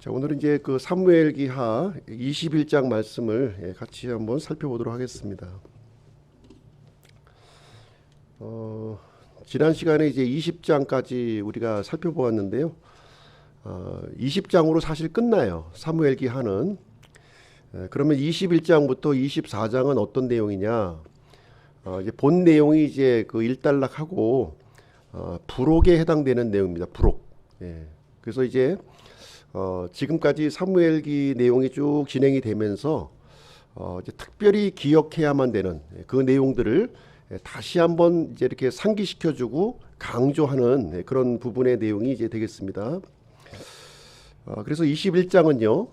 자, 오늘은 이제 그 사무엘기하 21장 말씀을 같이 한번 살펴보도록 하겠습니다. 지난 시간에 이제 20장까지 우리가 살펴보았는데요. 20장으로 사실 끝나요. 사무엘기하는. 그러면 21장부터 24장은 어떤 내용이냐? 이제 본 내용이 이제 그 일단락하고 부록에 해당되는 내용입니다. 부록. 그래서 이제 지금까지 사무엘기 내용이 쭉 진행이 되면서 이제 특별히 기억해야만 되는 그 내용들을 다시 한번 이제 이렇게 상기시켜주고 강조하는 그런 부분의 내용이 이제 되겠습니다. 그래서 21장은요,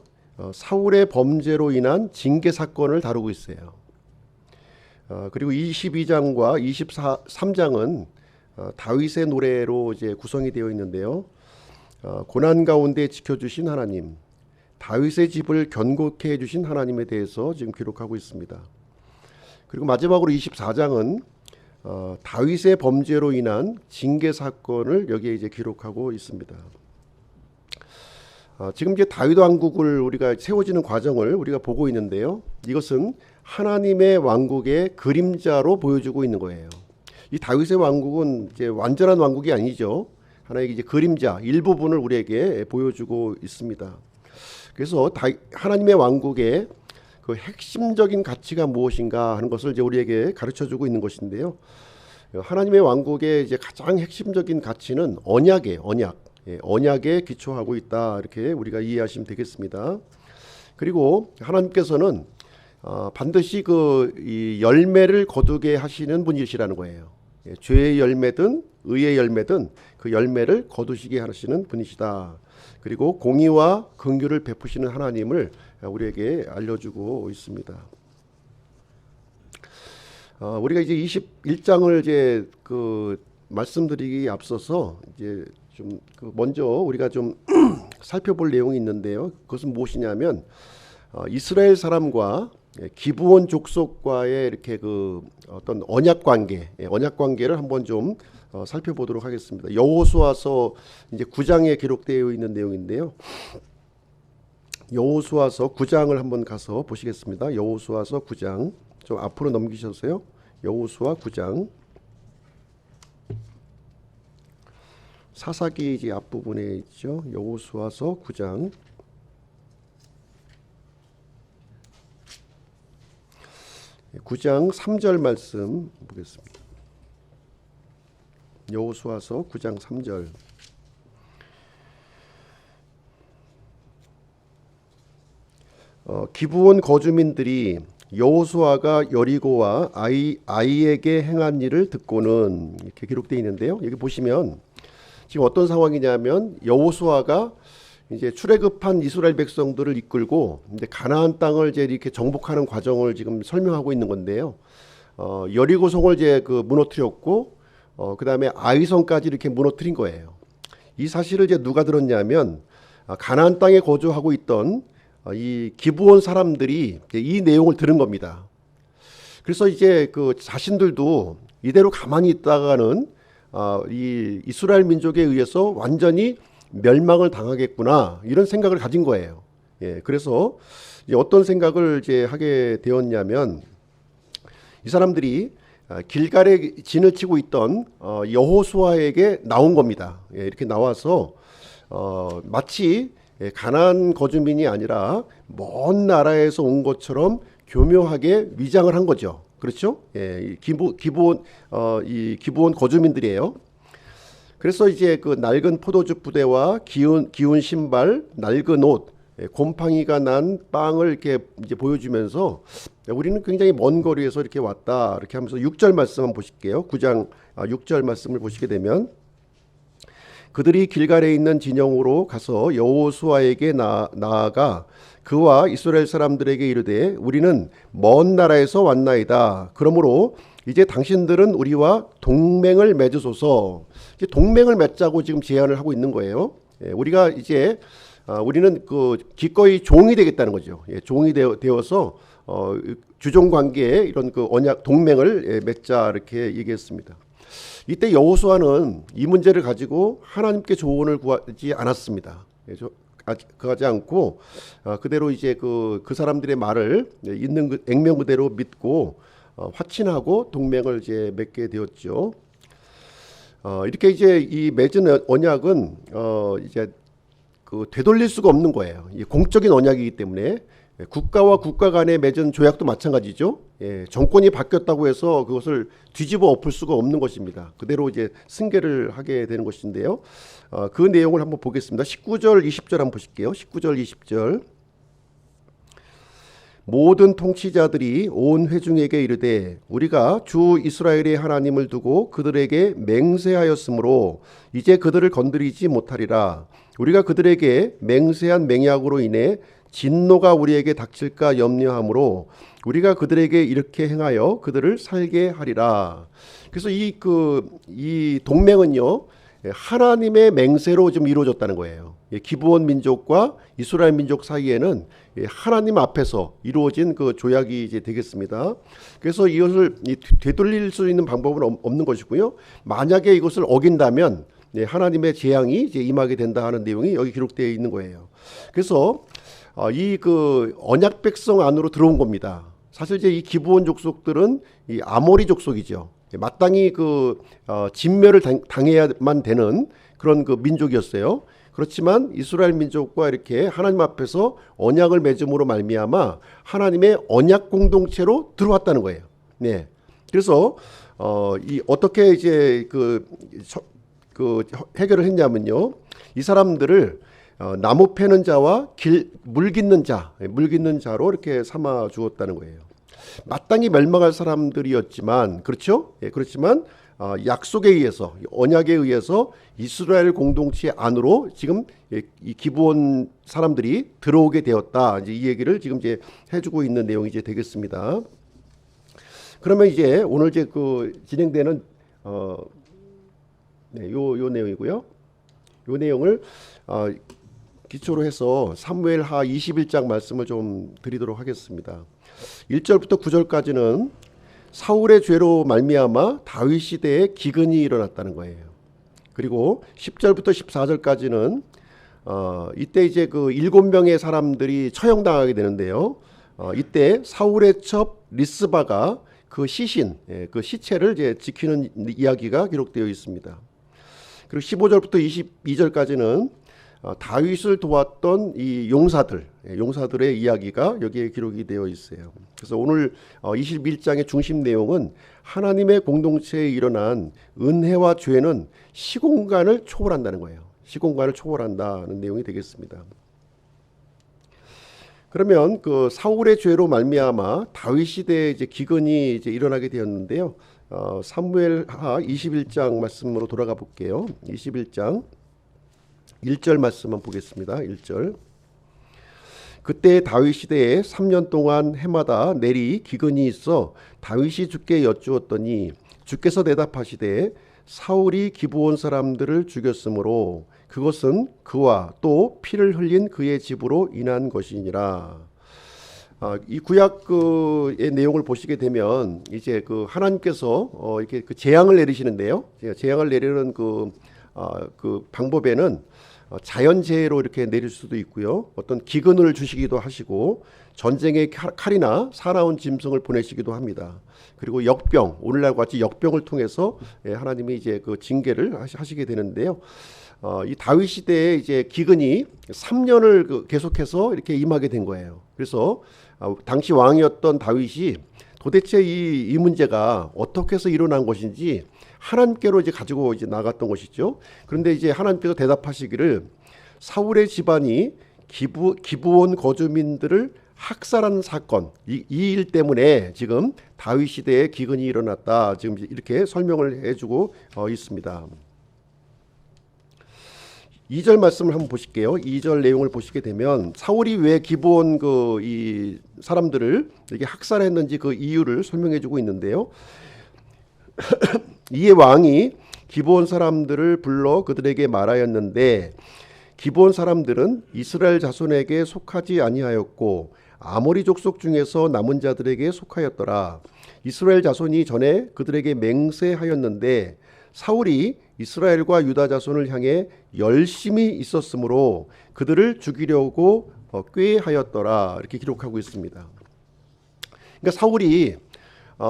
사울의 범죄로 인한 징계 사건을 다루고 있어요. 그리고 22장과 23장은 다윗의 노래로 이제 구성이 되어 있는데요. 고난 가운데 지켜주신 하나님, 다윗의 집을 견고케 해주신 하나님에 대해서 지금 기록하고 있습니다. 그리고 마지막으로 24장은 다윗의 범죄로 인한 징계 사건을 여기에 이제 기록하고 있습니다. 지금 이제 다윗 왕국을 우리가 세워지는 과정을 우리가 보고 있는데요. 이것은 하나님의 왕국의 그림자로 보여주고 있는 거예요. 이 다윗의 왕국은 이제 완전한 왕국이 아니죠. 하나의 이제 그림자 일부분을 우리에게 보여주고 있습니다. 그래서 하나님의 왕국의 그 핵심적인 가치가 무엇인가 하는 것을 이제 우리에게 가르쳐주고 있는 것인데요. 하나님의 왕국의 이제 가장 핵심적인 가치는 언약이에요. 언약에 기초하고 있다, 이렇게 우리가 이해하시면 되겠습니다. 그리고 하나님께서는 반드시 이 열매를 거두게 하시는 분이시라는 거예요. 죄의 열매든 의의 열매든 그 열매를 거두시게 하시는 분이시다. 그리고 공의와 긍휼을 베푸시는 하나님을 우리에게 알려주고 있습니다. 우리가 이제 21장을 이제 그 말씀드리기 앞서서 이제 좀 먼저 우리가 좀 살펴볼 내용이 있는데요. 그것은 무엇이냐면 이스라엘 사람과 기브온 족속과의 이렇게 그 어떤 언약 관계를 한번 좀 살펴보도록 하겠습니다. 여호수아서 이제 9장에 기록되어 있는 내용인데요. 여호수아서 9장을 한번 가서 보시겠습니다. 여호수아서 9장 좀 앞으로 넘기셔서요. 여호수아 9장 사사기 이제 앞부분에 있죠. 여호수아서 9장 9장 3절 말씀 보겠습니다. 여호수아서 9장 3절. 기브온 거주민들이 여호수아가 여리고와 아이에게 행한 일을 듣고는, 이렇게 기록되어 있는데요. 여기 보시면 지금 어떤 상황이냐면 여호수아가 이제 출애굽한 이스라엘 백성들을 이끌고 이제 가나안 땅을 이제 이렇게 정복하는 과정을 지금 설명하고 있는 건데요. 여리고성을 이제 무너뜨렸고, 그 다음에 아이성까지 이렇게 무너뜨린 거예요. 이 사실을 이제 누가 들었냐면 가나안 땅에 거주하고 있던 이 기브온 사람들이 이 내용을 들은 겁니다. 그래서 이제 그 자신들도 이대로 가만히 있다가는 이 이스라엘 민족에 의해서 완전히 멸망을 당하겠구나, 이런 생각을 가진 거예요. 그래서 이제 어떤 생각을 이제 하게 되었냐면, 이 사람들이 길갈에 진을 치고 있던 여호수아에게 나온 겁니다. 이렇게 나와서 마치 가나안 거주민이 아니라 먼 나라에서 온 것처럼 교묘하게 위장을 한 거죠. 그렇죠? 기브온 거주민들이에요. 그래서 이제 그 낡은 포도주 부대와 기운 신발, 낡은 옷, 곰팡이가 난 빵을 이렇게 이제 보여주면서 우리는 굉장히 먼 거리에서 이렇게 왔다, 이렇게 하면서 6절 말씀 한번 보실게요. 9장 6절 말씀을 보시게 되면, 그들이 길갈에 있는 진영으로 가서 여호수아에게 나아가 그와 이스라엘 사람들에게 이르되 우리는 먼 나라에서 왔나이다. 그러므로 이제 당신들은 우리와 동맹을 맺으소서. 이제 동맹을 맺자고 지금 제안을 하고 있는 거예요. 우리가 이제 우리는 그 기꺼이 종이 되겠다는 거죠. 종이 되어서 주종 관계에 이런 그 언약 동맹을 맺자, 이렇게 얘기했습니다. 이때 여호수아는 이 문제를 가지고 하나님께 조언을 구하지 않았습니다. 가지 않고 그대로 이제 그 사람들의 말을 있는 액면 그대로 믿고 화친하고 동맹을 이제 맺게 되었죠. 이렇게 이제 이 맺은 언약은 이제 그 되돌릴 수가 없는 거예요. 이 공적인 언약이기 때문에 국가와 국가 간에 맺은 조약도 마찬가지죠. 정권이 바뀌었다고 해서 그것을 뒤집어 엎을 수가 없는 것입니다. 그대로 이제 승계를 하게 되는 것인데요. 그 내용을 한번 보겠습니다. 19절, 20절 한번 보실게요. 19절, 20절. 모든 통치자들이 온 회중에게 이르되 우리가 주 이스라엘의 하나님을 두고 그들에게 맹세하였으므로 이제 그들을 건드리지 못하리라. 우리가 그들에게 맹세한 맹약으로 인해 진노가 우리에게 닥칠까 염려하므로 우리가 그들에게 이렇게 행하여 그들을 살게 하리라. 그래서 이 동맹은요, 하나님의 맹세로 좀 이루어졌다는 거예요. 기브온 민족과 이스라엘 민족 사이에는 하나님 앞에서 이루어진 그 조약이 이제 되겠습니다. 그래서 이것을 되돌릴 수 있는 방법은 없는 것이고요. 만약에 이것을 어긴다면 하나님의 재앙이 이제 임하게 된다 하는 내용이 여기 기록되어 있는 거예요. 그래서 이 그 언약 백성 안으로 들어온 겁니다. 사실 이제 이 기브온 족속들은 이 아모리 족속이죠. 마땅히 진멸을 당해야만 되는 그런 그 민족이었어요. 그렇지만 이스라엘 민족과 이렇게 하나님 앞에서 언약을 맺음으로 말미암아 하나님의 언약 공동체로 들어왔다는 거예요. 네. 그래서 이 어떻게 이제 그 해결을 했냐면요. 이 사람들을 나무 패는 자와 물 깃는 자로 이렇게 삼아 주었다는 거예요. 마땅히 멸망할 사람들이었지만, 그렇죠? 그렇지만 약속에 의해서, 언약에 의해서 이스라엘 공동체 안으로 지금 이 기브온 사람들이 들어오게 되었다. 이제 이 얘기를 지금 이제 해주고 있는 내용이 이제 되겠습니다. 그러면 이제 오늘 이제 그 진행되는 요 내용이고요. 요 내용을 기초로 해서 사무엘하 21장 말씀을 좀 드리도록 하겠습니다. 1절부터 9절까지는 사울의 죄로 말미암아 다윗 시대에 기근이 일어났다는 거예요. 그리고 10절부터 14절까지는 이때 이제 그 7명의 사람들이 처형당하게 되는데요. 이때 사울의 첩 리스바가 그 시신, 그 시체를 이제 지키는 이야기가 기록되어 있습니다. 그리고 15절부터 22절까지는 다윗을 도왔던 이 용사들의 이야기가 여기에 기록이 되어 있어요. 그래서 오늘 21장의 중심 내용은 하나님의 공동체에 일어난 은혜와 죄는 시공간을 초월한다는 거예요. 시공간을 초월한다는 내용이 되겠습니다. 그러면 그 사울의 죄로 말미암아 다윗 시대에 이제 기근이 이제 일어나게 되었는데요. 사무엘하 21장 말씀으로 돌아가 볼게요. 21장 1절 말씀만 보겠습니다. 1절. 그때 다윗 시대에 3년 동안 해마다 내리 기근이 있어 다윗이 주께 여쭈었더니 주께서 대답하시되 사울이 기브온 사람들을 죽였으므로 그것은 그와 또 피를 흘린 그의 집으로 인한 것이니라. 이 구약의 내용을 보시게 되면 이제 그 하나님께서 이렇게 그 재앙을 내리시는데요. 재앙을 내리는 그 방법에는 자연재해로 이렇게 내릴 수도 있고요. 어떤 기근을 주시기도 하시고 전쟁의 칼이나 사나운 짐승을 보내시기도 합니다. 그리고 역병, 오늘날 같이 역병을 통해서 하나님이 이제 그 징계를 하시게 되는데요. 이 다윗 시대에 이제 기근이 3년을 계속해서 이렇게 임하게 된 거예요. 그래서 당시 왕이었던 다윗이 도대체 이 문제가 어떻게 해서 일어난 것인지 하나님께로 이제 가지고 이제 나갔던 것이죠. 그런데 이제 하나님께서 대답하시기를 사울의 집안이 기브온 거주민들을 학살한 사건, 이 일 때문에 지금 다윗 시대에 기근이 일어났다. 지금 이렇게 설명을 해주고 있습니다. 2절 말씀을 한번 보실게요. 2절 내용을 보시게 되면 사울이 왜 기브온 이 사람들을 이렇게 학살했는지 그 이유를 설명해주고 있는데요. 이에 왕이 기브온 사람들을 불러 그들에게 말하였는데 기브온 사람들은 이스라엘 자손에게 속하지 아니하였고 아모리 족속 중에서 남은 자들에게 속하였더라. 이스라엘 자손이 전에 그들에게 맹세하였는데 사울이 이스라엘과 유다 자손을 향해 열심히 있었으므로 그들을 죽이려고 꾀하였더라. 이렇게 기록하고 있습니다. 그러니까 사울이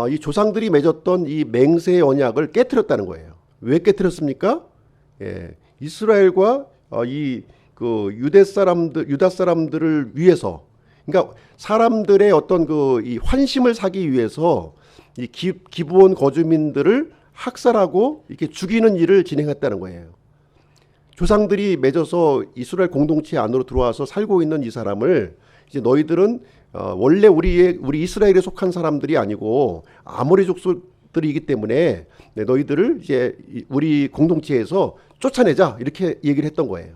이 조상들이 맺었던 이 맹세의 언약을 깨트렸다는 거예요. 왜 깨트렸습니까? 이스라엘과 유다 사람들을 위해서, 그러니까 사람들의 어떤 이 환심을 사기 위해서 이 기브온 거주민들을 학살하고 이렇게 죽이는 일을 진행했다는 거예요. 조상들이 맺어서 이스라엘 공동체 안으로 들어와서 살고 있는 이 사람을 이제 너희들은 원래 우리 이스라엘에 속한 사람들이 아니고 아모리 족속들이기 때문에 너희들을 이제 우리 공동체에서 쫓아내자, 이렇게 얘기를 했던 거예요.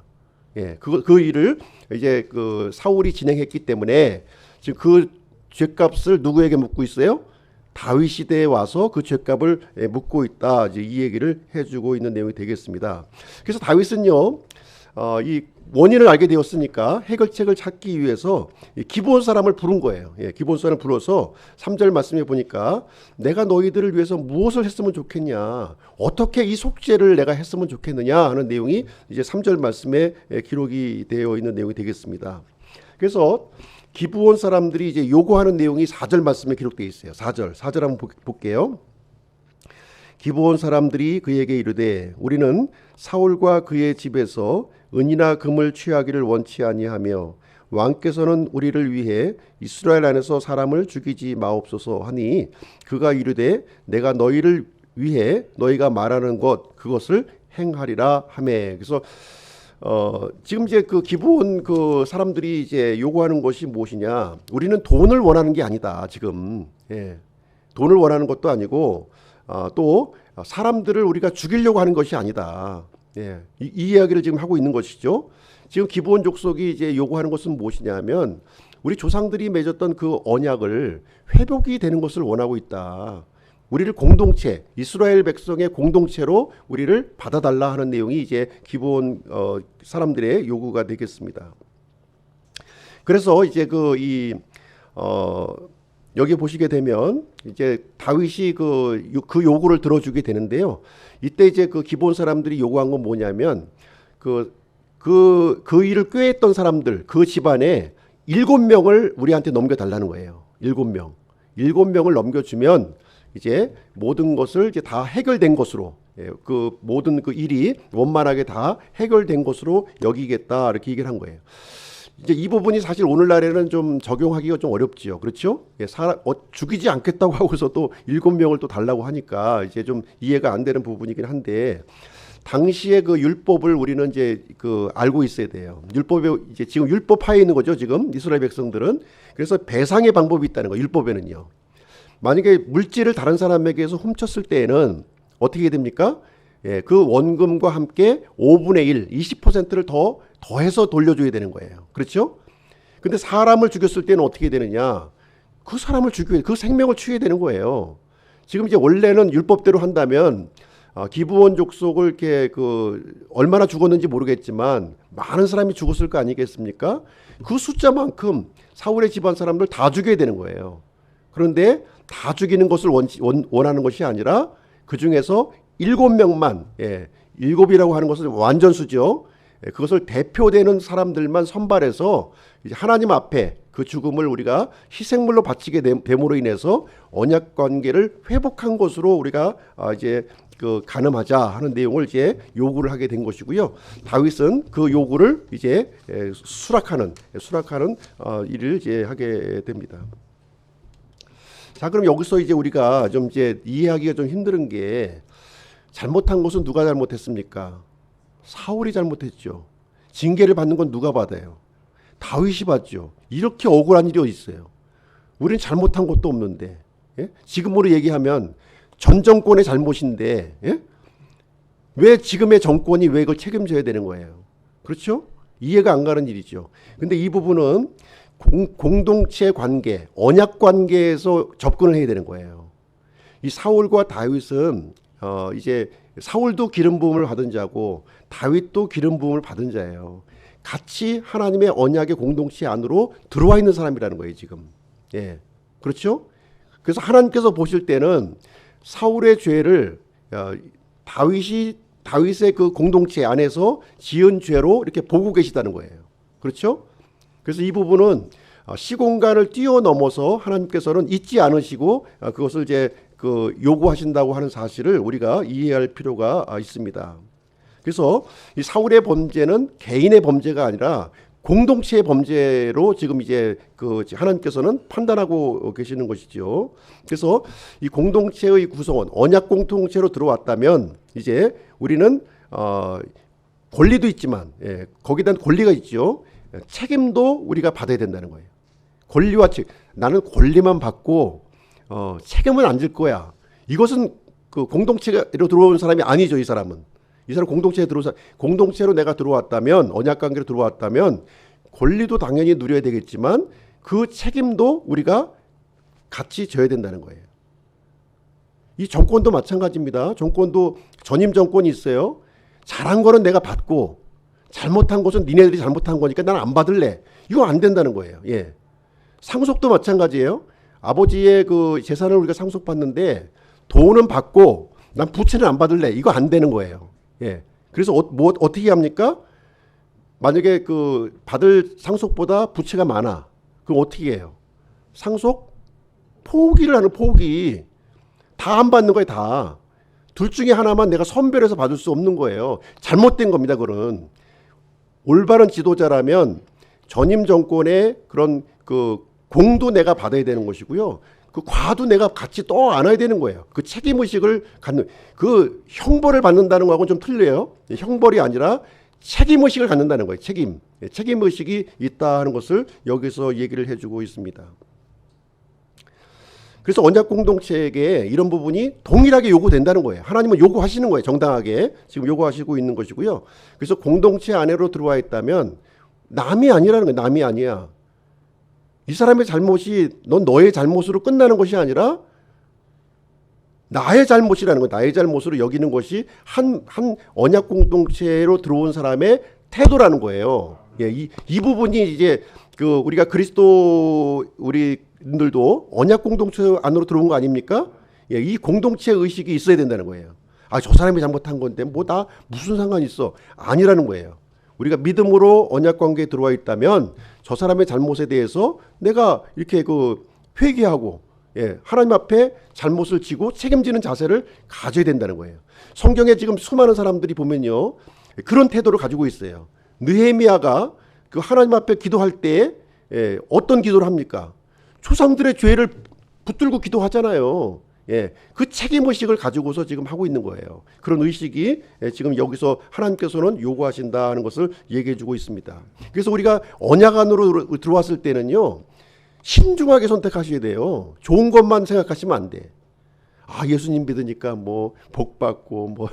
그 일을 이제 그 사울이 진행했기 때문에 지금 그 죄값을 누구에게 묻고 있어요? 다윗 시대에 와서 그 죄값을 묻고 있다. 이제 이 얘기를 해주고 있는 내용이 되겠습니다. 그래서 다윗은요, 이 원인을 알게 되었으니까 해결책을 찾기 위해서 기브온 사람을 부른 거예요. 기브온 사람을 불러서 3절 말씀해 보니까 내가 너희들을 위해서 무엇을 했으면 좋겠냐, 어떻게 이 속죄를 내가 했으면 좋겠느냐 하는 내용이 이제 3절 말씀에 기록이 되어 있는 내용이 되겠습니다. 그래서 기브온 사람들이 이제 요구하는 내용이 4절 말씀에 기록되어 있어요. 4절 한번 볼게요. 기브온 사람들이 그에게 이르되 우리는 사울과 그의 집에서 은이나 금을 취하기를 원치 아니하며 왕께서는 우리를 위해 이스라엘 안에서 사람을 죽이지 마옵소서 하니 그가 이르되 내가 너희를 위해 너희가 말하는 그것을 행하리라 하매. 그래서 지금 이제 그 기브온 그 사람들이 이제 요구하는 것이 무엇이냐? 우리는 돈을 원하는 게 아니다. 지금 돈을 원하는 것도 아니고 또 사람들을 우리가 죽이려고 하는 것이 아니다. 이 이야기를 지금 하고 있는 것이죠. 지금 기브온 족속이 이제 요구하는 것은 무엇이냐면 우리 조상들이 맺었던 그 언약을 회복이 되는 것을 원하고 있다. 우리를 공동체, 이스라엘 백성의 공동체로 우리를 받아달라 하는 내용이 이제 기브온 사람들의 요구가 되겠습니다. 그래서 이제 여기 보시게 되면 이제 다윗이 그 요구를 들어주게 되는데요. 이때 이제 그 기브온 사람들이 요구한 건 뭐냐면 그 일을 꾀했던 사람들, 그 집안에 7명을 우리한테 넘겨달라는 거예요. 7명을 넘겨주면 이제 모든 것을 이제 다 해결된 것으로, 그 모든 그 일이 원만하게 다 해결된 것으로 여기겠다, 이렇게 얘기를 한 거예요. 이제 이 부분이 사실 오늘날에는 좀 적용하기가 좀 어렵지요. 그렇죠? 죽이지 않겠다고 하고서 또 7명을 또 달라고 하니까 이제 좀 이해가 안 되는 부분이긴 한데, 당시의 그 율법을 우리는 이제 그 알고 있어야 돼요. 율법에 이제 지금 율법하에 있는 거죠. 지금 이스라엘 백성들은. 그래서 배상의 방법이 있다는 거예요. 율법에는요. 만약에 물질을 다른 사람에게서 훔쳤을 때에는 어떻게 됩니까? 그 원금과 함께 5분의 1, 20%를 더해서 돌려줘야 되는 거예요. 그렇죠? 근데 사람을 죽였을 때는 어떻게 되느냐? 그 사람을 죽여야, 그 생명을 취해야 되는 거예요. 지금 이제 원래는 율법대로 한다면 기브온 족속을 이렇게 얼마나 죽었는지 모르겠지만 많은 사람이 죽었을 거 아니겠습니까? 그 숫자만큼 사울의 집안 사람들 다 죽여야 되는 거예요. 그런데 다 죽이는 것을 원하는 것이 아니라 그 중에서 7명만, 7이라고 하는 것은 완전수죠. 그것을 대표되는 사람들만 선발해서 이제 하나님 앞에 그 죽음을 우리가 희생물로 바치게 됨으로 인해서 언약 관계를 회복한 것으로 우리가 이제 가늠하자 하는 내용을 이제 요구를 하게 된 것이고요. 다윗은 그 요구를 이제 수락하는 일을 이제 하게 됩니다. 자, 그럼 여기서 이제 우리가 좀 이제 이해하기가 좀 힘든 게, 잘못한 것은 누가 잘못했습니까? 사울이 잘못했죠. 징계를 받는 건 누가 받아요? 다윗이 받죠. 이렇게 억울한 일이 어디 있어요? 우리는 잘못한 것도 없는데, 지금으로 얘기하면 전 정권의 잘못인데, 왜 지금의 정권이 왜 그걸 책임져야 되는 거예요? 그렇죠? 이해가 안 가는 일이죠. 근데 이 부분은 공동체 관계, 언약 관계에서 접근을 해야 되는 거예요. 이 사울과 다윗은 이제 사울도 기름 부음을 받은 자고 다윗도 기름 부음을 받은 자예요. 같이 하나님의 언약의 공동체 안으로 들어와 있는 사람이라는 거예요, 지금. 그렇죠? 그래서 하나님께서 보실 때는 사울의 죄를 다윗이 다윗의 그 공동체 안에서 지은 죄로 이렇게 보고 계시다는 거예요. 그렇죠? 그래서 이 부분은 시공간을 뛰어넘어서 하나님께서는 잊지 않으시고 그것을 이제 그 요구하신다고 하는 사실을 우리가 이해할 필요가 있습니다. 그래서 이 사울의 범죄는 개인의 범죄가 아니라 공동체의 범죄로 지금 이제 그 하나님께서는 판단하고 계시는 것이죠. 그래서 이 공동체의 구성원, 언약 공동체로 들어왔다면 이제 우리는 권리도 있지만 거기에 대한 권리가 있죠. 책임도 우리가 받아야 된다는 거예요. 권리와 나는 권리만 받고 책임은 안 질 거야. 이것은 그 공동체로 들어온 사람이 아니죠. 이 사람은. 이 사람 공동체에 공동체로 내가 들어왔다면, 언약 관계로 들어왔다면 권리도 당연히 누려야 되겠지만 그 책임도 우리가 같이 져야 된다는 거예요. 이 정권도 마찬가지입니다. 정권도 전임 정권이 있어요. 잘한 거는 내가 받고 잘못한 것은 니네들이 잘못한 거니까 난 안 받을래. 이거 안 된다는 거예요. 예. 상속도 마찬가지예요. 아버지의 그 재산을 우리가 상속받는데 돈은 받고 난 부채는 안 받을래. 이거 안 되는 거예요. 예. 그래서 어떻게 합니까? 만약에 그 받을 상속보다 부채가 많아. 그럼 어떻게 해요? 상속 포기를 하는 포기. 다 안 받는 거예요, 다. 둘 중에 하나만 내가 선별해서 받을 수 없는 거예요. 잘못된 겁니다, 그건. 올바른 지도자라면 전임 정권의 그런 그 공도 내가 받아야 되는 것이고요. 그 과도 내가 같이 떠 안아야 되는 거예요. 그 책임의식을 갖는, 그 형벌을 받는다는 거하고는 좀 틀려요. 형벌이 아니라 책임의식을 갖는다는 거예요. 책임의식이 있다 하는 것을 여기서 얘기를 해주고 있습니다. 그래서 언약 공동체에게 이런 부분이 동일하게 요구된다는 거예요. 하나님은 요구하시는 거예요. 정당하게 지금 요구하시고 있는 것이고요. 그래서 공동체 안으로 들어와 있다면 남이 아니라는 거예요. 남이 아니야. 이 사람의 잘못이 너의 잘못으로 끝나는 것이 아니라 나의 잘못이라는 거예요. 나의 잘못으로 여기는 것이 한 언약 공동체로 들어온 사람의 태도라는 거예요. 예, 이 부분이 이제 그 우리가 그리스도 우리들도 언약 공동체 안으로 들어온 거 아닙니까? 예, 이 공동체 의식이 있어야 된다는 거예요. 저 사람이 잘못한 건데 뭐 나 무슨 상관이 있어? 아니라는 거예요. 우리가 믿음으로 언약 관계에 들어와 있다면 저 사람의 잘못에 대해서 내가 이렇게 그 회개하고 하나님 앞에 잘못을 지고 책임지는 자세를 가져야 된다는 거예요. 성경에 지금 수많은 사람들이 보면요, 그런 태도를 가지고 있어요. 느헤미야가 그 하나님 앞에 기도할 때 어떤 기도를 합니까? 조상들의 죄를 붙들고 기도하잖아요. 그 책임의식을 가지고서 지금 하고 있는 거예요. 그런 의식이 지금 여기서 하나님께서는 요구하신다는 것을 얘기해 주고 있습니다. 그래서 우리가 언약 안으로 들어왔을 때는요, 신중하게 선택하셔야 돼요. 좋은 것만 생각하시면 안 돼. 예수님 믿으니까 뭐 복 받고 뭐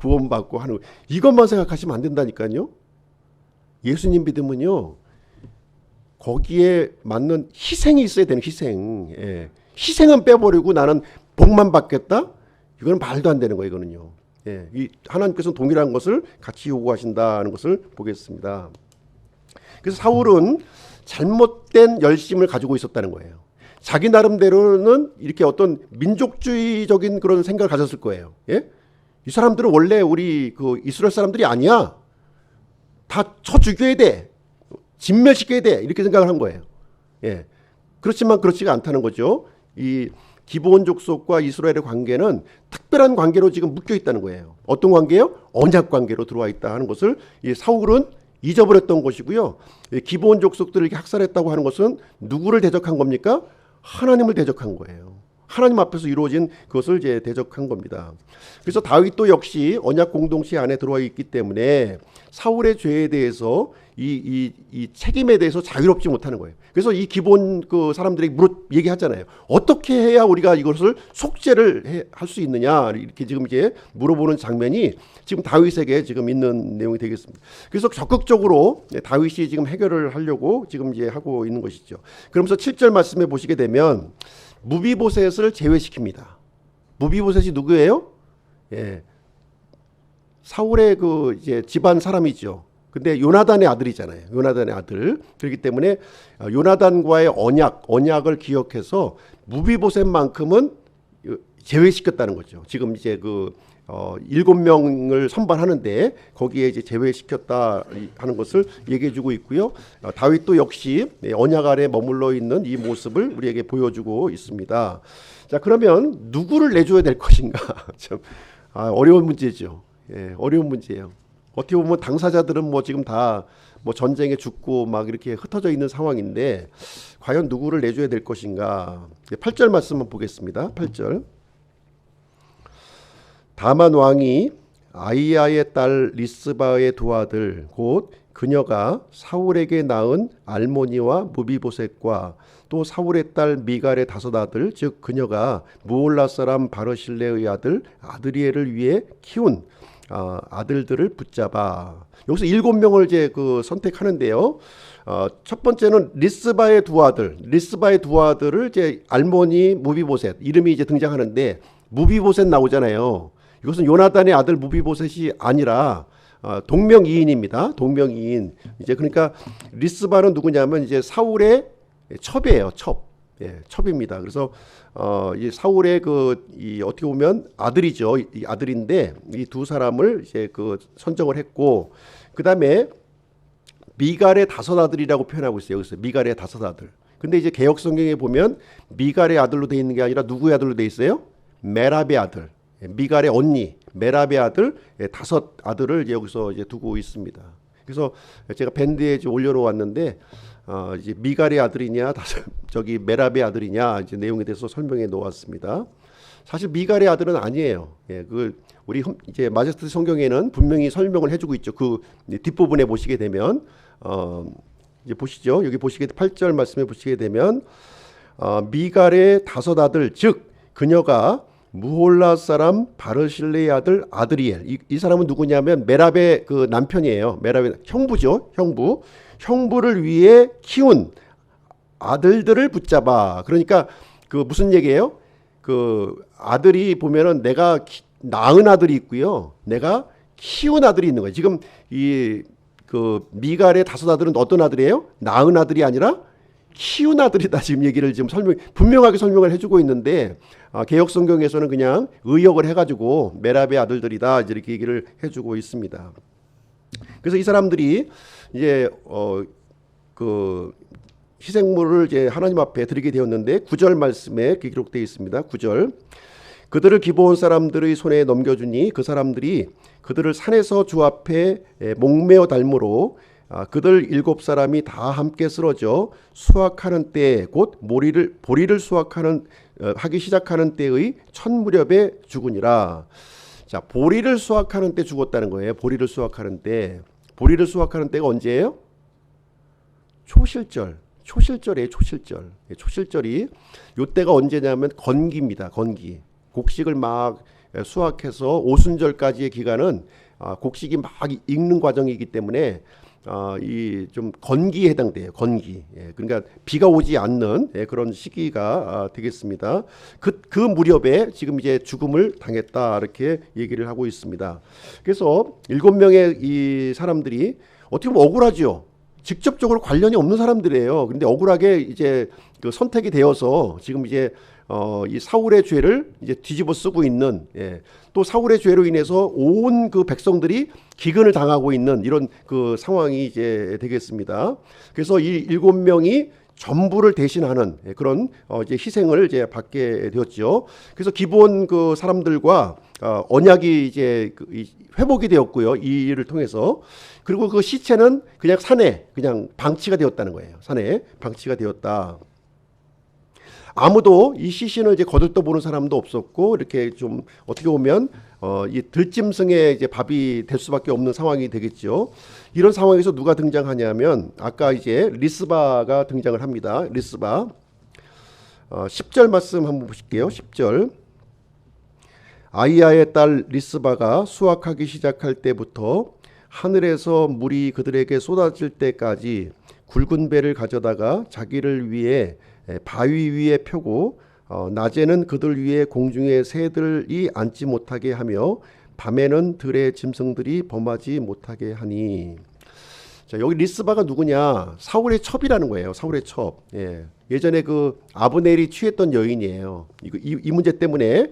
구원 받고 하는 이것만 생각하시면 안 된다니까요. 예수님 믿으면요, 거기에 맞는 희생이 있어야 되는 희생. 희생은 빼버리고 나는 복만 받겠다? 이건 말도 안 되는 거예요, 이거는요. 이 하나님께서는 동일한 것을 같이 요구하신다는 것을 보겠습니다. 그래서 사울은 잘못된 열심을 가지고 있었다는 거예요. 자기 나름대로는 이렇게 어떤 민족주의적인 그런 생각을 가졌을 거예요. 이 사람들은 원래 우리 그 이스라엘 사람들이 아니야. 다 쳐 죽여야 돼. 진멸시켜야 돼. 이렇게 생각을 한 거예요. 그렇지만 그렇지가 않다는 거죠. 이 기브온 족속과 이스라엘의 관계는 특별한 관계로 지금 묶여 있다는 거예요. 어떤 관계요? 언약 관계로 들어와 있다 하는 것을 이 사울은 잊어버렸던 것이고요. 기브온 족속들을 이렇게 학살했다고 하는 것은 누구를 대적한 겁니까? 하나님을 대적한 거예요. 하나님 앞에서 이루어진 그것을 이제 대적한 겁니다. 그래서 다윗도 역시 언약 공동체 안에 들어와 있기 때문에 사울의 죄에 대해서 이 책임에 대해서 자유롭지 못하는 거예요. 그래서 이 기본 그 사람들에게 얘기하잖아요. 어떻게 해야 우리가 이것을 속죄를 할 수 있느냐, 이렇게 지금 이제 물어보는 장면이 지금 다윗에게 지금 있는 내용이 되겠습니다. 그래서 적극적으로 다윗이 지금 해결을 하려고 지금 이제 하고 있는 것이죠. 그러면서 7절 말씀에 보시게 되면 무비보셋을 제외시킵니다. 무비보셋이 누구예요? 사울의 그 이제 집안 사람이죠. 근데 요나단의 아들이잖아요. 요나단의 아들. 그렇기 때문에 요나단과의 언약을 기억해서 무비보셋만큼은 제외시켰다는 거죠. 지금 이제 그 7명을 선발하는데 거기에 이제 제외시켰다 하는 것을 얘기해주고 있고요. 다윗도 역시 언약 아래 머물러 있는 이 모습을 우리에게 보여주고 있습니다. 자, 그러면 누구를 내줘야 될 것인가? 참 어려운 문제죠. 예, 어려운 문제예요. 어떻게 보면 당사자들은 뭐 지금 다 뭐 전쟁에 죽고 막 이렇게 흩어져 있는 상황인데 과연 누구를 내줘야 될 것인가? 8절 말씀을 보겠습니다. 8절. 다만 왕이 아이야의 딸 리스바의 두 아들 곧 그녀가 사울에게 낳은 알모니와 무비보셋과 또 사울의 딸 미갈의 5 아들 즉 그녀가 무올라 사람 바르실레의 아들 아드리엘을 위해 키운 아들들을 붙잡아. 여기서 7명을 이제 그 선택하는데요. 첫 번째는 리스바의 두 아들을 이제 알모니 무비보셋 이름이 이제 등장하는데 무비보셋 나오잖아요. 이것은 요나단의 아들 무비보셋이 아니라 동명이인입니다. 동명이인. 이제 그러니까 리스바는 누구냐면 이제 사울의 첩이에요. 첩. 예, 첩입니다. 그래서 이 사울의 이 어떻게 보면 아들이죠. 이 아들인데 이 두 사람을 이제 그 선정을 했고 그다음에 미갈의 5 아들이라고 표현하고 있어요. 여기서 미갈의 5 아들. 근데 이제 개역 성경에 보면 미갈의 아들로 돼 있는 게 아니라 누구의 아들로 돼 있어요? 메랍의 아들. 미갈의 언니 메랍의 아들 5 아들을 여기서 이제 두고 있습니다. 그래서 제가 밴드에 올려놓았는데 이제 미갈의 아들이냐 저기 메랍의 아들이냐 이제 내용에 대해서 설명해 놓았습니다. 사실 미갈의 아들은 아니에요. 예, 우리 이제 마제스트 성경에는 분명히 설명을 해주고 있죠. 그 뒷부분에 보시게 되면 이제 보시죠. 여기 8절 말씀에 보시게 되면 미갈의 5 아들 즉 그녀가 무홀라 사람 바르실레의 아들 아드리엘 이 사람은 누구냐면 메랍의 그 남편이에요. 메랍의 형부죠. 형부를 위해 키운 아들들을 붙잡아. 그러니까 그 무슨 얘기예요? 그 아들이 보면은 내가 낳은 아들이 있고요. 내가 키운 아들이 있는 거예요. 지금 이 그 미갈의 5 아들은 어떤 아들이에요? 낳은 아들이 아니라 키운 아들이다. 지금 얘기를 지금 분명하게 설명을 해주고 있는데 개역 성경에서는 그냥 의역을 해가지고 메랍의 아들들이다 이렇게 얘기를 해주고 있습니다. 그래서 이 사람들이 이제 그 희생물을 이제 하나님 앞에 드리게 되었는데 9절 말씀에 기록되어 있습니다. 9절. 그들을 기브온 사람들의 손에 넘겨주니 그 사람들이 그들을 산에서 주 앞에 목매어 달므로 그들 7 사람이 다 함께 쓰러져 수확하는 때 곧 보리를 수확하는 하기 시작하는 때의 첫 무렵에 죽으니라. 자, 보리를 수확하는 때 죽었다는 거예요. 보리를 수확하는 때가 언제예요? 초실절이에요. 초실절이 요때가 언제냐면 건기입니다. 건기. 곡식을 막 수확해서 오순절까지의 기간은 곡식이 막 익는 과정이기 때문에 이 좀 건기에 해당돼요. 건기. 예, 그러니까 비가 오지 않는 그런 시기가 되겠습니다. 그 무렵에 지금 이제 죽음을 당했다 이렇게 얘기를 하고 있습니다. 그래서 7명의 이 사람들이 어떻게 보면 억울하죠. 직접적으로 관련이 없는 사람들이에요. 그런데 억울하게 이제 그 선택이 되어서 지금 이제 이 사울의 죄를 이제 뒤집어 쓰고 있는 또 사울의 죄로 인해서 온 그 백성들이 기근을 당하고 있는 이런 그 상황이 이제 되겠습니다. 그래서 이 7명이 전부를 대신하는 그런 이제 희생을 이제 받게 되었죠. 그래서 기본 그 사람들과 언약이 이제 회복이 되었고요. 이 일을 통해서. 그리고 그 시체는 그냥 산에 그냥 방치가 되었다는 거예요. 산에 방치가 되었다. 아무도 이 시신을 이제 거들떠보는 사람도 없었고 이렇게 좀 어떻게 보면 이 들짐승의 이제 밥이 될 수밖에 없는 상황이 되겠죠. 이런 상황에서 누가 등장하냐면 아까 이제 리스바가 등장을 합니다. 리스바 10절 말씀 한번 보실게요. 10절. 아이야의 딸 리스바가 수확하기 시작할 때부터 하늘에서 물이 그들에게 쏟아질 때까지 굵은 배를 가져다가 자기를 위해 바위 위에 펴고 낮에는 그들 위에 공중의 새들이 앉지 못하게 하며 밤에는 들의 짐승들이 범하지 못하게 하니. 자, 여기 리스바가 누구냐? 사울의 첩이라는 거예요. 사울의 첩. 예전에 그 아브넬이 취했던 여인이에요. 이 문제 때문에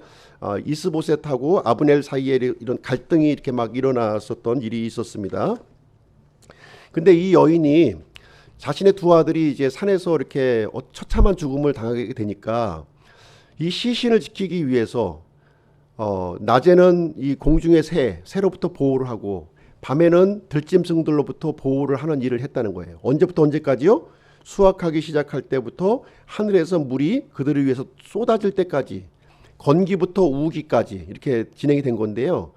이스보셋하고 아브넬 사이에 이런 갈등이 이렇게 막 일어났었던 일이 있었습니다. 근데 이 여인이 자신의 두 아들이 이제 산에서 이렇게 처참한 죽음을 당하게 되니까 이 시신을 지키기 위해서 낮에는 이 공중의 새로부터 보호를 하고 밤에는 들짐승들로부터 보호를 하는 일을 했다는 거예요. 언제부터 언제까지요? 수확하기 시작할 때부터 하늘에서 물이 그들을 위해서 쏟아질 때까지, 건기부터 우기까지 이렇게 진행이 된 건데요.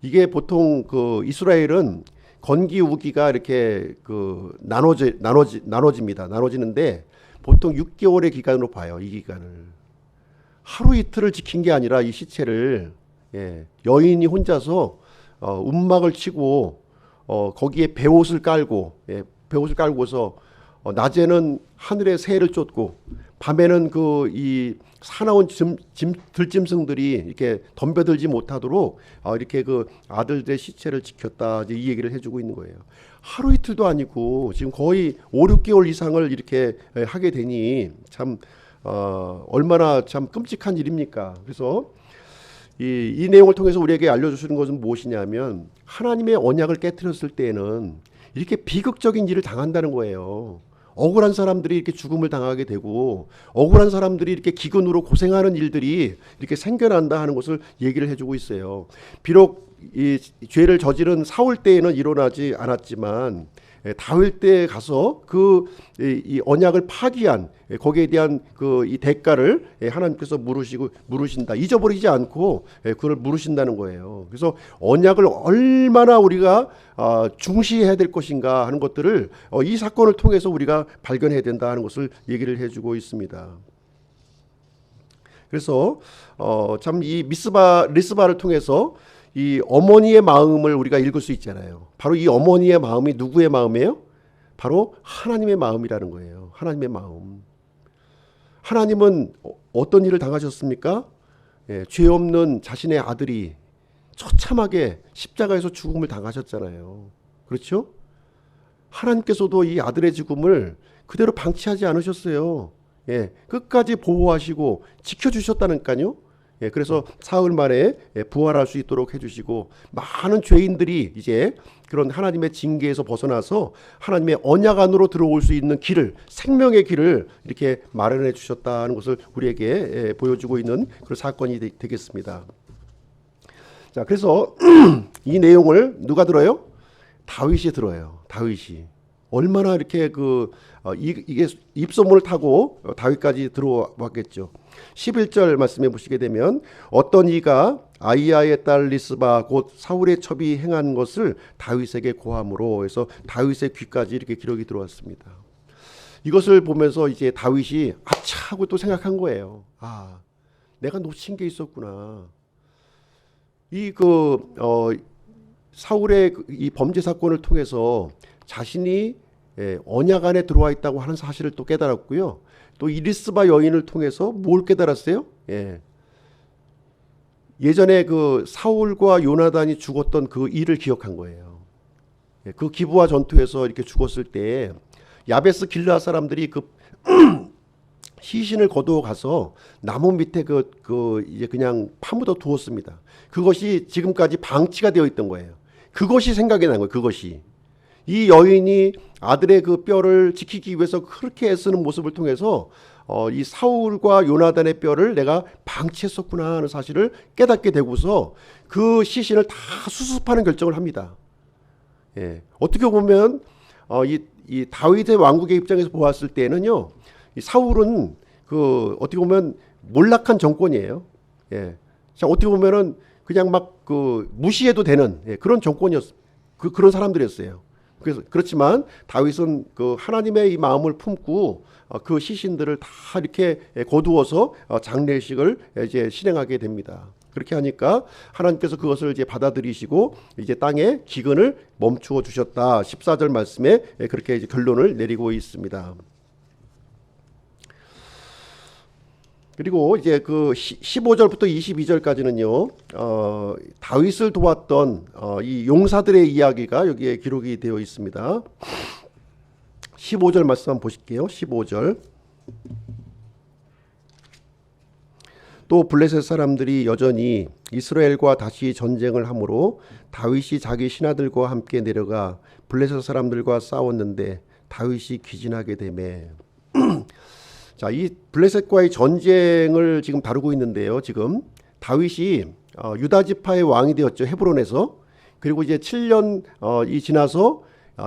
이게 보통 그 이스라엘은 건기 우기가 이렇게 그 나눠집니다. 나눠지는데 보통 6개월의 기간으로 봐요. 이 기간을 하루 이틀을 지킨 게 아니라 이 시체를 여인이 혼자서 움막을 치고 거기에 베옷을 깔고 베옷을 깔고서 낮에는 하늘에 새를 쫓고 밤에는 그 이 사나운 들짐승들이 이렇게 덤벼들지 못하도록 이렇게 그 아들들의 시체를 지켰다, 이제 이 얘기를 해주고 있는 거예요. 하루 이틀도 아니고 지금 거의 5, 6개월 이상을 이렇게 하게 되니 참 얼마나 참 끔찍한 일입니까? 그래서 이 내용을 통해서 우리에게 알려주시는 것은 무엇이냐면 하나님의 언약을 깨트렸을 때에는 이렇게 비극적인 일을 당한다는 거예요. 억울한 사람들이 이렇게 죽음을 당하게 되고 억울한 사람들이 이렇게 기근으로 고생하는 일들이 이렇게 생겨난다 하는 것을 얘기를 해주고 있어요. 비록 이 죄를 저지른 사울 때에는 일어나지 않았지만 다윗 때에 가서 이 언약을 파기한 거기에 대한 그 이 대가를 하나님께서 물으신다. 잊어버리지 않고 그걸 물으신다는 거예요. 그래서 언약을 얼마나 우리가 중시해야 될 것인가 하는 것들을 이 사건을 통해서 우리가 발견해야 된다 하는 것을 얘기를 해주고 있습니다. 그래서 참 이 리스바를 통해서 이 어머니의 마음을 우리가 읽을 수 있잖아요. 바로 이 어머니의 마음이 누구의 마음이에요? 바로 하나님의 마음이라는 거예요. 하나님의 마음. 하나님은 어떤 일을 당하셨습니까? 죄 없는 자신의 아들이 처참하게 십자가에서 죽음을 당하셨잖아요. 그렇죠? 하나님께서도 이 아들의 죽음을 그대로 방치하지 않으셨어요. 끝까지 보호하시고 지켜주셨다니까요. 그래서 사흘 만에 부활할 수 있도록 해주시고 많은 죄인들이 이제 그런 하나님의 징계에서 벗어나서 하나님의 언약 안으로 들어올 수 있는 길을, 생명의 길을 이렇게 마련해 주셨다는 것을 우리에게 보여주고 있는 그런 사건이 되겠습니다. 자, 그래서 이 내용을 누가 들어요? 다윗이 들어요. 다윗이 얼마나 이렇게 이게 입소문을 타고 다윗까지 들어왔겠죠. 11절 말씀해 보시게 되면 어떤 이가 아이야의 딸 리스바 곧 사울의 첩이 행한 것을 다윗에게 고함으로 해서 다윗의 귀까지 이렇게 기록이 들어왔습니다. 이것을 보면서 이제 다윗이 아차 하고 또 생각한 거예요. 내가 놓친 게 있었구나. 사울의 이 범죄 사건을 통해서 자신이 언약 안에 들어와 있다고 하는 사실을 또 깨달았고요. 또 이 리스바 여인을 통해서 뭘 깨달았어요? 예전에 그 사울과 요나단이 죽었던 그 일을 기억한 거예요. 그 기브아 전투에서 이렇게 죽었을 때 야베스 길르앗 사람들이 그 시신을 거두어 가서 나무 밑에 이제 그냥 파묻어 두었습니다. 그것이 지금까지 방치가 되어 있던 거예요. 그것이 생각이 난 거예요. 그것이. 이 여인이 아들의 그 뼈를 지키기 위해서 그렇게 애쓰는 모습을 통해서 이 사울과 요나단의 뼈를 내가 방치했었구나 하는 사실을 깨닫게 되고서 그 시신을 다 수습하는 결정을 합니다. 어떻게 보면 이 다윗의 왕국의 입장에서 보았을 때는요, 이 사울은 어떻게 보면 몰락한 정권이에요. 자, 어떻게 보면은 그냥 막 무시해도 되는 그런 정권이었, 그런 사람들이었어요. 그렇지만 다윗은 하나님의 이 마음을 품고 그 시신들을 다 이렇게 거두어서 장례식을 이제 실행하게 됩니다. 그렇게 하니까 하나님께서 그것을 이제 받아들이시고 이제 땅에 기근을 멈추어 주셨다. 14절 말씀에 그렇게 이제 결론을 내리고 있습니다. 그리고 이제 15절부터 22절까지는요, 다윗을 도왔던 이 용사들의 이야기가 여기에 기록이 되어 있습니다. 15절 말씀 한번 보실게요. 15절. 또 블레셋 사람들이 여전히 이스라엘과 다시 전쟁을 함으로 다윗이 자기 신하들과 함께 내려가 블레셋 사람들과 싸웠는데 다윗이 기진하게 되매. 자, 이 블레셋과의 전쟁을 지금 다루고 있는데요. 지금 다윗이 유다 지파의 왕이 되었죠. 헤브론에서. 그리고 이제 7년이 지나서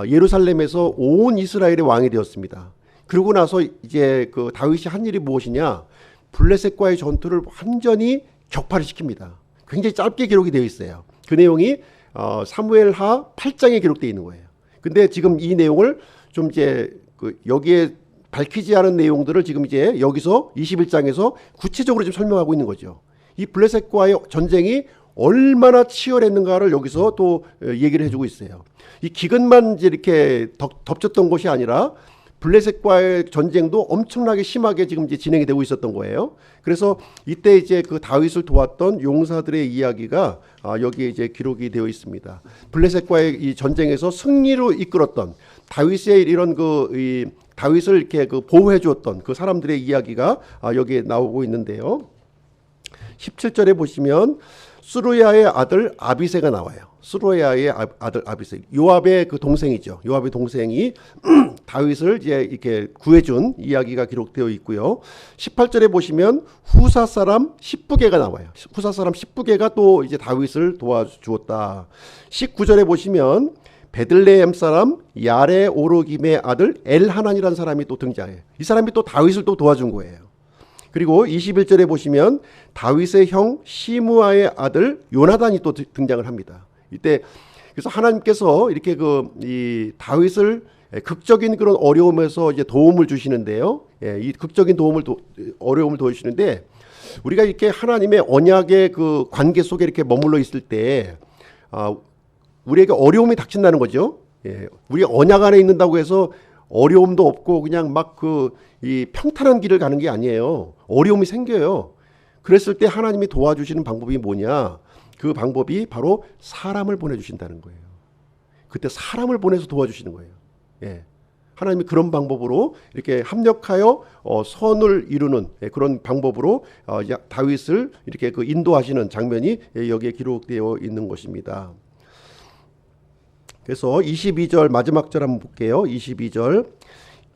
예루살렘에서 온 이스라엘의 왕이 되었습니다. 그러고 나서 이제 그 다윗이 한 일이 무엇이냐? 블레셋과의 전투를 완전히 격파를 시킵니다. 굉장히 짧게 기록이 되어 있어요. 그 내용이 사무엘하 8장에 기록되어 있는 거예요. 근데 지금 이 내용을 좀 이제 여기에 밝히지 않은 내용들을 지금 이제 여기서 21장에서 구체적으로 좀 설명하고 있는 거죠. 이 블레셋과의 전쟁이 얼마나 치열했는가를 여기서 또 얘기를 해주고 있어요. 이 기근만 이제 이렇게 덮쳤던 것이 아니라 블레셋과의 전쟁도 엄청나게 심하게 지금 이제 진행이 되고 있었던 거예요. 그래서 이때 이제 그 다윗을 도왔던 용사들의 이야기가 여기에 이제 기록이 되어 있습니다. 블레셋과의 이 전쟁에서 승리로 이끌었던 다윗의 이런 이 다윗을 이렇게 보호해 주었던 그 사람들의 이야기가 여기에 나오고 있는데요. 17절에 보시면 스루야의 아들 아비새가 나와요. 스루야의 아들 아비새, 요압의 그 동생이죠. 요압의 동생이 다윗을 이제 이렇게 구해준 이야기가 기록되어 있고요. 18절에 보시면 후사 사람 십부게가 나와요. 후사 사람 십부게가 또 이제 다윗을 도와주었다. 19절에 보시면 베들레헴 사람 야레 오르김의 아들 엘하난이라는 사람이 또 등장해요. 이 사람이 또 다윗을 또 도와준 거예요. 그리고 21절에 보시면 다윗의 형 시므아의 아들 요나단이 또 등장을 합니다. 이때 그래서 하나님께서 이렇게 이 다윗을 극적인 그런 어려움에서 이제 도움을 주시는데요. 이 극적인 어려움을 도와주시는데 우리가 이렇게 하나님의 언약의 그 관계 속에 이렇게 머물러 있을 때 우리에게 어려움이 닥친다는 거죠. 우리 언약 안에 있는다고 해서 어려움도 없고 그냥 막 이 평탄한 길을 가는 게 아니에요. 어려움이 생겨요. 그랬을 때 하나님이 도와주시는 방법이 뭐냐? 그 방법이 바로 사람을 보내주신다는 거예요. 그때 사람을 보내서 도와주시는 거예요. 하나님이 그런 방법으로 이렇게 합력하여 선을 이루는 그런 방법으로 다윗을 이렇게 인도하시는 장면이 여기에 기록되어 있는 것입니다. 그래서 22절 마지막 절 한번 볼게요. 22절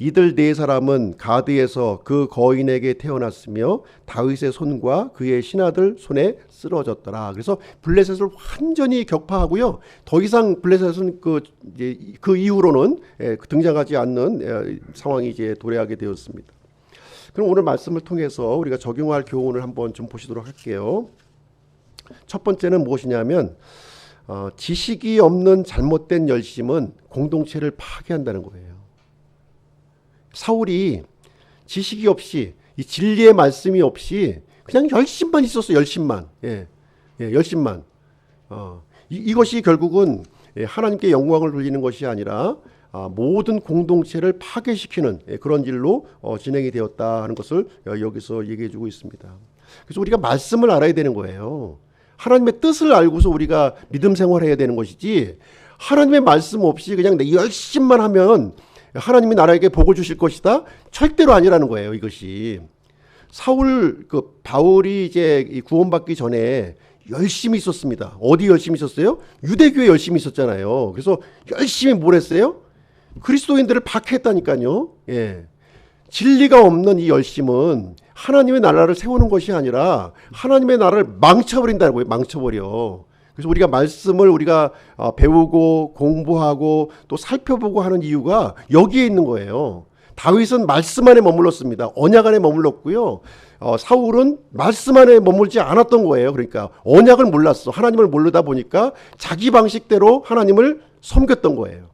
이들 네 사람은 가드에서 그 거인에게 태어났으며 다윗의 손과 그의 신하들 손에 쓰러졌더라. 그래서 블레셋을 완전히 격파하고요. 더 이상 블레셋은 그 이후로는 등장하지 않는 상황이 이제 도래하게 되었습니다. 그럼 오늘 말씀을 통해서 우리가 적용할 교훈을 한번 좀 보시도록 할게요. 첫 번째는 무엇이냐면 지식이 없는 잘못된 열심은 공동체를 파괴한다는 거예요. 사울이 지식이 없이 이 진리의 말씀이 없이 그냥 열심만 있었어. 열심만. 열심만. 이것이 결국은 하나님께 영광을 돌리는 것이 아니라 모든 공동체를 파괴시키는 그런 일로 진행이 되었다 하는 것을 여기서 얘기해 주고 있습니다. 그래서 우리가 말씀을 알아야 되는 거예요. 하나님의 뜻을 알고서 우리가 믿음 생활해야 되는 것이지 하나님의 말씀 없이 그냥 내 열심만 하면 하나님이 나라에게 복을 주실 것이다? 절대로 아니라는 거예요. 이것이 바울이 이제 구원받기 전에 열심히 있었습니다. 어디 열심히 있었어요? 유대교에 열심히 있었잖아요. 그래서 열심히 뭘 했어요? 그리스도인들을 박해했다니까요. 진리가 없는 이 열심은 하나님의 나라를 세우는 것이 아니라 하나님의 나라를 망쳐버린다는 거예요. 망쳐버려. 그래서 우리가 말씀을 우리가 배우고 공부하고 또 살펴보고 하는 이유가 여기에 있는 거예요. 다윗은 말씀 안에 머물렀습니다. 언약 안에 머물렀고요. 사울은 말씀 안에 머물지 않았던 거예요. 그러니까 언약을 몰랐어. 하나님을 모르다 보니까 자기 방식대로 하나님을 섬겼던 거예요.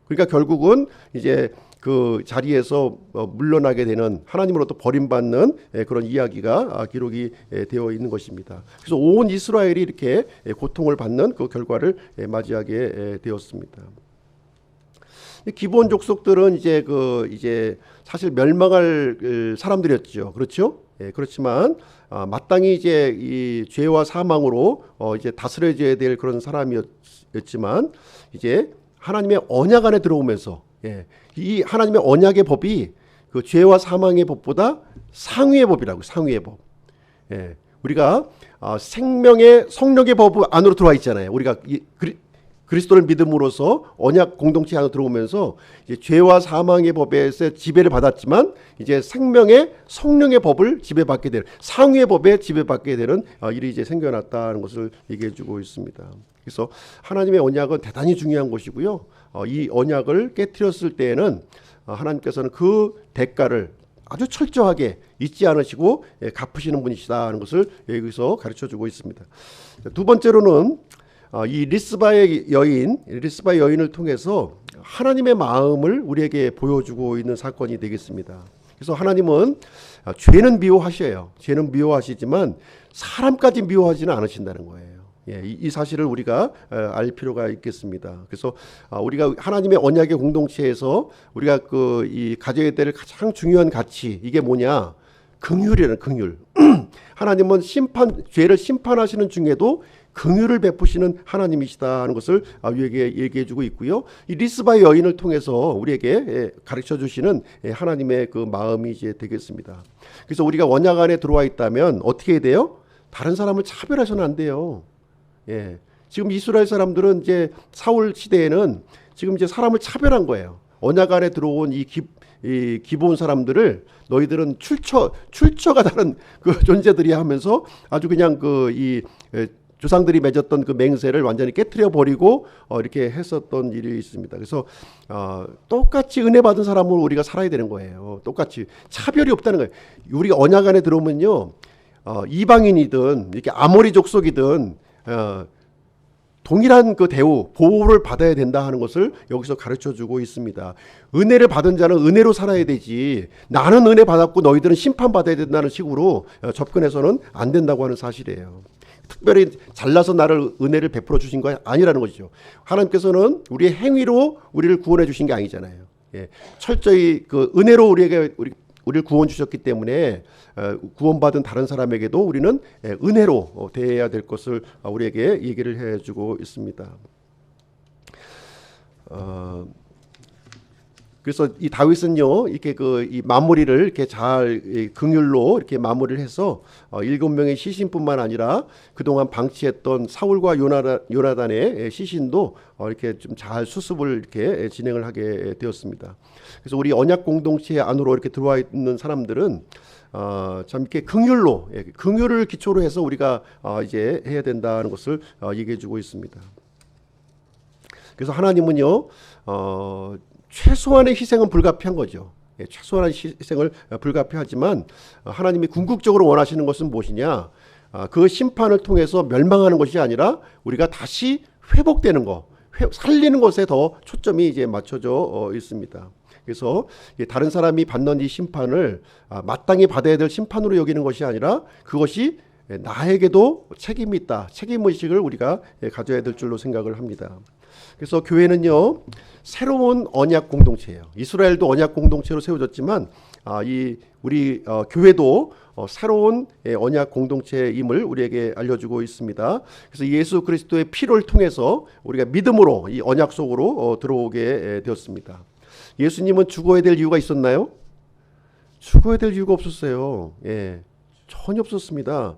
그러니까 결국은 이제 그 자리에서 물러나게 되는 하나님으로부터 버림받는 그런 이야기가 기록이 되어 있는 것입니다. 그래서 온 이스라엘이 이렇게 고통을 받는 그 결과를 맞이하게 되었습니다. 기본 족속들은 이제 사실 멸망할 사람들이었죠. 그렇죠? 그렇지만 마땅히 이제 이 죄와 사망으로 이제 다스려져야 될 그런 사람이었지만 이제 하나님의 언약 안에 들어오면서 이 하나님의 언약의 법이 그 죄와 사망의 법보다 상위의 법이라고. 상위의 법. 우리가 생명의 성령의 법 안으로 들어와 있잖아요. 우리가 그리스도를 믿음으로써 언약 공동체 안으로 들어오면서 이제 죄와 사망의 법에서 지배를 받았지만 이제 생명의 성령의 법을 지배받게 되는, 상위의 법에 지배받게 되는 일이 이제 생겨났다는 것을 얘기해주고 있습니다. 그래서 하나님의 언약은 대단히 중요한 것이고요. 이 언약을 깨트렸을 때에는 하나님께서는 그 대가를 아주 철저하게 잊지 않으시고 갚으시는 분이시다 하는 것을 여기서 가르쳐주고 있습니다. 두 번째로는 이 리스바의 여인을 통해서 하나님의 마음을 우리에게 보여주고 있는 사건이 되겠습니다. 그래서 하나님은 죄는 미워하셔요. 죄는 미워하시지만 사람까지 미워하지는 않으신다는 거예요. 이 사실을 우리가 알 필요가 있겠습니다. 그래서 우리가 하나님의 언약의 공동체에서 우리가 이 가져야 될 가장 중요한 가치, 이게 뭐냐? 긍휼이라는 긍휼. 하나님은 죄를 심판하시는 중에도 긍휼을 베푸시는 하나님이시다 하는 것을 우리에게 얘기해주고 있고요. 이 리스바의 여인을 통해서 우리에게 가르쳐주시는 하나님의 그 마음이 이제 되겠습니다. 그래서 우리가 언약 안에 들어와 있다면 어떻게 해야 돼요? 다른 사람을 차별해서는 안 돼요. 지금 이스라엘 사람들은 이제 사울 시대에는 지금 이제 사람을 차별한 거예요. 언약 안에 들어온 이 기본 사람들을 너희들은 출처가 다른 그 존재들이야 하면서 아주 그냥 조상들이 맺었던 그 맹세를 완전히 깨트려 버리고 이렇게 했었던 일이 있습니다. 그래서 똑같이 은혜 받은 사람으로 우리가 살아야 되는 거예요. 똑같이 차별이 없다는 거예요. 우리가 언약 안에 들어오면요, 이방인이든 이렇게 아모리 족속이든 동일한 그 대우, 보호를 받아야 된다 하는 것을 여기서 가르쳐주고 있습니다. 은혜를 받은 자는 은혜로 살아야 되지, 나는 은혜 받았고 너희들은 심판받아야 된다는 식으로 접근해서는 안 된다고 하는 사실이에요. 특별히 잘나서 나를 은혜를 베풀어 주신 거 아니라는 것이죠. 하나님께서는 우리의 행위로 우리를 구원해 주신 게 아니잖아요. 철저히 그 은혜로 우리를 구원 주셨기 때문에 구원받은 다른 사람에게도 우리는 은혜로 대해야 될 것을 우리에게 얘기를 해주고 있습니다. 그래서 이 다윗은요, 이렇게 이 마무리를 이렇게 잘 긍휼로 이렇게 마무리를 해서 7명의 시신뿐만 아니라 그동안 방치했던 사울과 요나단의 시신도 이렇게 좀 잘 수습을 이렇게 진행을 하게 되었습니다. 그래서 우리 언약 공동체 안으로 이렇게 들어와 있는 사람들은 참 이렇게 긍휼을 기초로 해서 우리가 이제 해야 된다는 것을 얘기해주고 있습니다. 그래서 하나님은요, 최소한의 희생은 불가피한 거죠. 최소한의 희생을 불가피하지만 하나님이 궁극적으로 원하시는 것은 무엇이냐? 그 심판을 통해서 멸망하는 것이 아니라 우리가 다시 회복되는 것, 살리는 것에 더 초점이 이제 맞춰져 있습니다. 그래서 다른 사람이 받는 이 심판을 마땅히 받아야 될 심판으로 여기는 것이 아니라 그것이 나에게도 책임이 있다, 책임의식을 우리가 가져야 될 줄로 생각을 합니다. 그래서 교회는요, 새로운 언약 공동체예요. 이스라엘도 언약 공동체로 세워졌지만 우리 교회도 새로운 언약 공동체임을 우리에게 알려주고 있습니다. 그래서 예수 그리스도의 피를 통해서 우리가 믿음으로 이 언약 속으로 들어오게 되었습니다. 예수님은 죽어야 될 이유가 있었나요? 죽어야 될 이유가 없었어요. 전혀 없었습니다.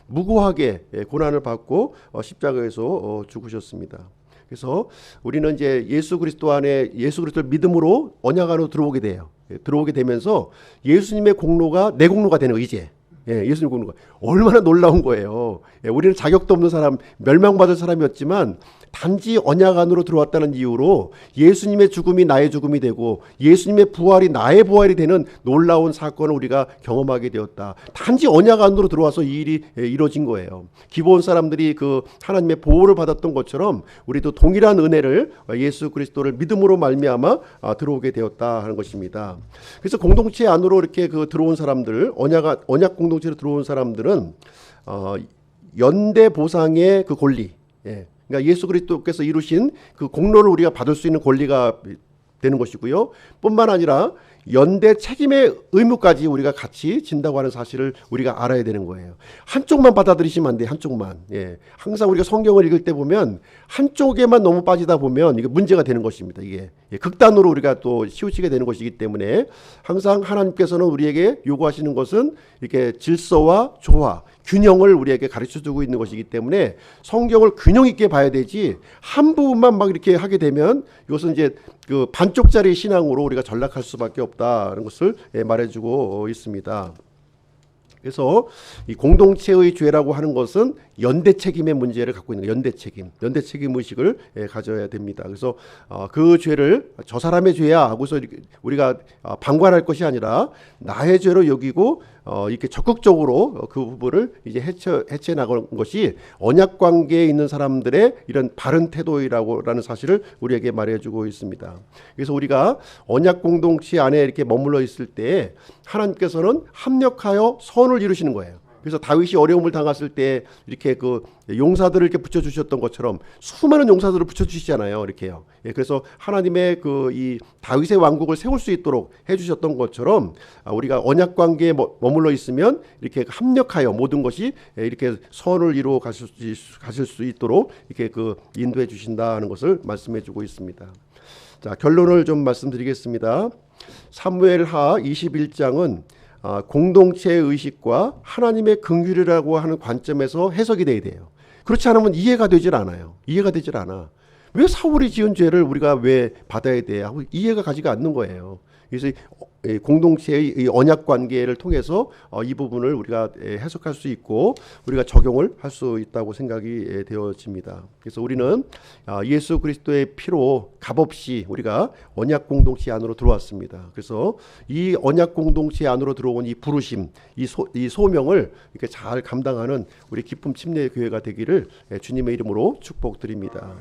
무고하게 고난을 받고 십자가에서 죽으셨습니다. 그래서 우리는 이제 예수 그리스도를 믿음으로 언약 안으로 들어오게 돼요. 들어오게 되면서 예수님의 공로가 내 공로가 되는 거예요, 이제. 예수님 공로가 얼마나 놀라운 거예요. 우리는 자격도 없는 사람, 멸망받을 사람이었지만 단지 언약 안으로 들어왔다는 이유로 예수님의 죽음이 나의 죽음이 되고 예수님의 부활이 나의 부활이 되는 놀라운 사건을 우리가 경험하게 되었다. 단지 언약 안으로 들어와서 이 일이 이루어진 거예요. 기본 사람들이 그 하나님의 보호를 받았던 것처럼 우리도 동일한 은혜를 예수 그리스도를 믿음으로 말미암아 들어오게 되었다 하는 것입니다. 그래서 공동체 안으로 이렇게 들어온 사람들, 언약 공동체로 들어온 사람들은 연대 보상의 그 권리, 그러니까 예수 그리스도께서 이루신 그 공로를 우리가 받을 수 있는 권리가 되는 것이고요. 뿐만 아니라 연대 책임의 의무까지 우리가 같이 진다고 하는 사실을 우리가 알아야 되는 거예요. 한쪽만 받아들이시면 안 돼요. 한쪽만. 예. 항상 우리가 성경을 읽을 때 보면 한쪽에만 너무 빠지다 보면 이게 문제가 되는 것입니다. 이게 극단으로 우리가 또 치우치게 되는 것이기 때문에 항상 하나님께서는 우리에게 요구하시는 것은 이렇게 질서와 조화, 균형을 우리에게 가르쳐 주고 있는 것이기 때문에 성경을 균형 있게 봐야 되지 한 부분만 막 이렇게 하게 되면 이것은 이제 그 반쪽짜리 신앙으로 우리가 전락할 수밖에 없다는 것을 말해주고 있습니다. 그래서 이 공동체의 죄라고 하는 것은 연대 책임의 문제를 갖고 있는 연대 책임 의식을 가져야 됩니다. 그래서 그 죄를 저 사람의 죄야 하고서 우리가 방관할 것이 아니라 나의 죄로 여기고 이렇게 적극적으로 그 부분을 이제 해체 나가는 것이 언약 관계에 있는 사람들의 이런 바른 태도라는 사실을 우리에게 말해주고 있습니다. 그래서 우리가 언약 공동체 안에 이렇게 머물러 있을 때 하나님께서는 합력하여 선을 이루시는 거예요. 그래서 다윗이 어려움을 당했을 때 이렇게 그 용사들을 이렇게 붙여주셨던 것처럼 수많은 용사들을 붙여주시잖아요. 이렇게요. 예, 그래서 하나님의 그 이 다윗의 왕국을 세울 수 있도록 해주셨던 것처럼 우리가 언약 관계에 머물러 있으면 이렇게 합력하여 모든 것이 이렇게 선을 이루어 가실 수 있도록 이렇게 그 인도해 주신다는 것을 말씀해주고 있습니다. 자, 결론을 좀 말씀드리겠습니다. 사무엘하 21장은 공동체의 의식과 하나님의 긍휼이라고 하는 관점에서 해석이 돼야 돼요. 그렇지 않으면 이해가 되질 않아요. 이해가 되질 않아. 왜 사울이 지은 죄를 우리가 왜 받아야 돼 하고 이해가 가지가 않는 거예요. 그래서 공동체의 이 언약 관계를 통해서 이 부분을 우리가 해석할 수 있고 우리가 적용을 할 수 있다고 생각이 되어집니다. 그래서 우리는 예수 그리스도의 피로 값없이 우리가 언약 공동체 안으로 들어왔습니다. 그래서 이 언약 공동체 안으로 들어온 이 부르심, 이 소명을 이렇게 잘 감당하는 우리 기쁨 침례 교회가 되기를 주님의 이름으로 축복드립니다.